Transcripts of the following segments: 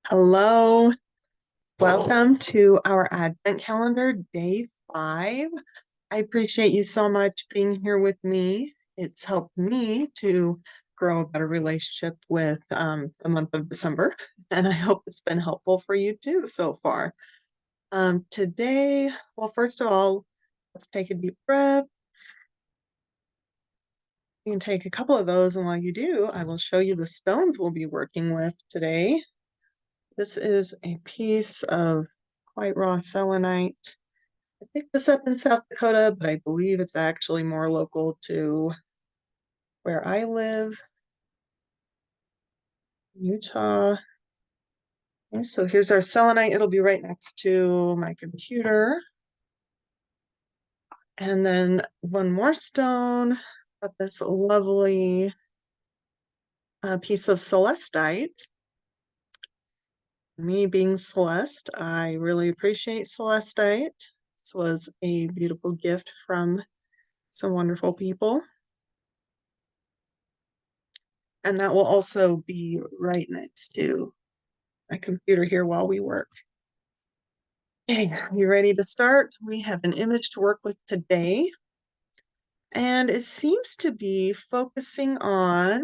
Hello, welcome to our Advent calendar, day 5. I appreciate you so much being here with me. It's helped me to grow a better relationship with the month of December, and I hope it's been helpful for you too so far. Today, well, first of all, let's take a deep breath. You can take a couple of those, and while you do, I will show you the stones we'll be working with today. This is a piece of white raw selenite. I picked this up in South Dakota, but I believe it's actually more local to where I live, Utah. Okay, so here's our selenite. It'll be right next to my computer. And then one more stone, got this lovely piece of celestite. Me being Celeste, I really appreciate celestite. This was a beautiful gift from some wonderful people. And that will also be right next to my computer here while we work. Okay, you ready to start? We have an image to work with today, and it seems to be focusing on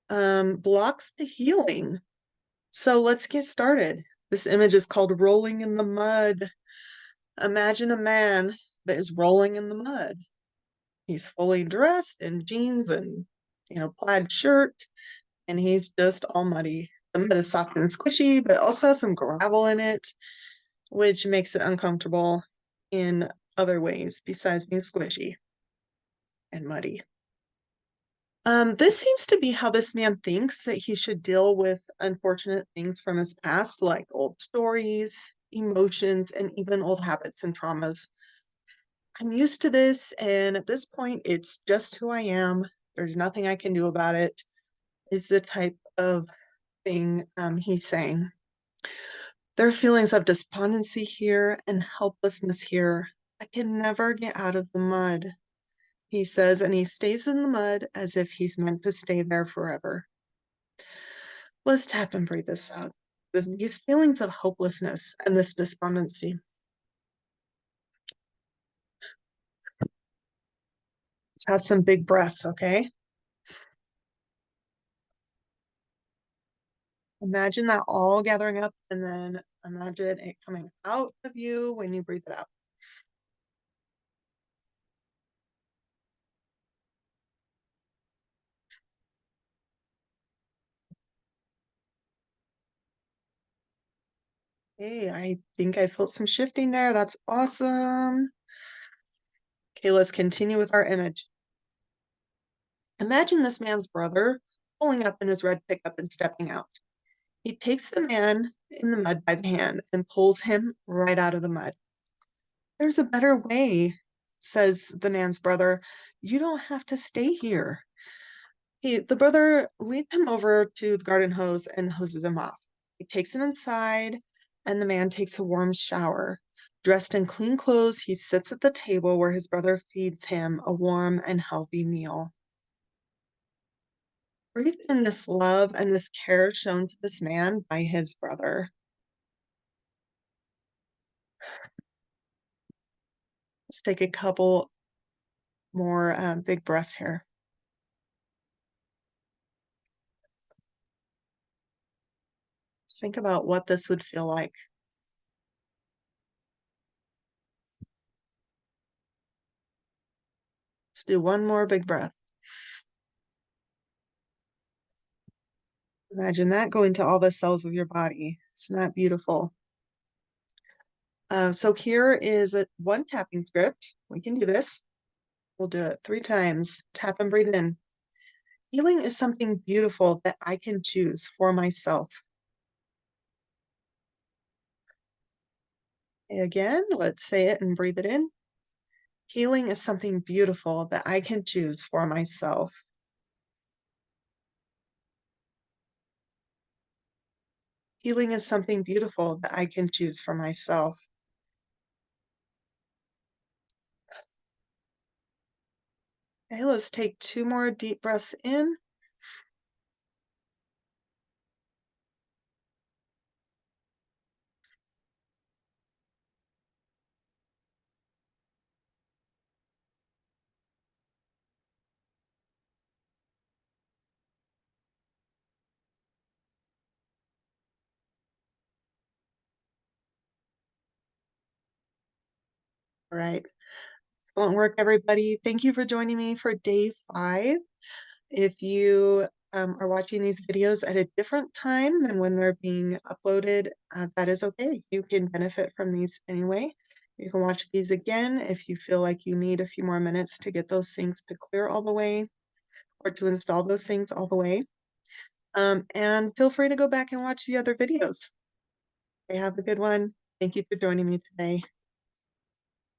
blocks to healing. So let's get started. This image is called Rolling in the Mud. Imagine a man that is rolling in the mud. He's fully dressed in jeans and plaid shirt, and he's just all muddy. The mud is soft and squishy, but it also has some gravel in it, which makes it uncomfortable in other ways besides being squishy and muddy. This seems to be how this man thinks that he should deal with unfortunate things from his past, like old stories, emotions, and even old habits and traumas. I'm used to this, and at this point, it's just who I am. There's nothing I can do about it, is the type of thing he's saying. There are feelings of despondency here and helplessness here. I can never get out of the mud, he says, and he stays in the mud as if he's meant to stay there forever. Let's tap and breathe this out. These feelings of hopelessness and this despondency. Let's have some big breaths, okay? Imagine that all gathering up and then imagine it coming out of you when you breathe it out. Hey, I think I felt some shifting there. That's awesome. Okay, let's continue with our image. Imagine this man's brother pulling up in his red pickup and stepping out. He takes the man in the mud by the hand and pulls him right out of the mud. There's a better way, says the man's brother. You don't have to stay here. The brother leads him over to the garden hose and hoses him off. He takes him inside, and the man takes a warm shower. Dressed in clean clothes, he sits at the table where his brother feeds him a warm and healthy meal. Breathe in this love and this care shown to this man by his brother. Let's take a couple more big breaths here. Think about what this would feel like. Let's do one more big breath. Imagine that going to all the cells of your body. Isn't that beautiful? So here is one tapping script. We can do this. We'll do it 3 times. Tap and breathe in. Healing is something beautiful that I can choose for myself. Again, let's say it and breathe it in. Healing is something beautiful that I can choose for myself. Healing is something beautiful that I can choose for myself. Okay, let's take 2 more deep breaths in. All right. Excellent work, everybody. Thank you for joining me for day 5. If you are watching these videos at a different time than when they're being uploaded, that is okay. You can benefit from these anyway. You can watch these again if you feel like you need a few more minutes to get those things to clear all the way or to install those things all the way. And feel free to go back and watch the other videos. Okay, have a good one. Thank you for joining me today.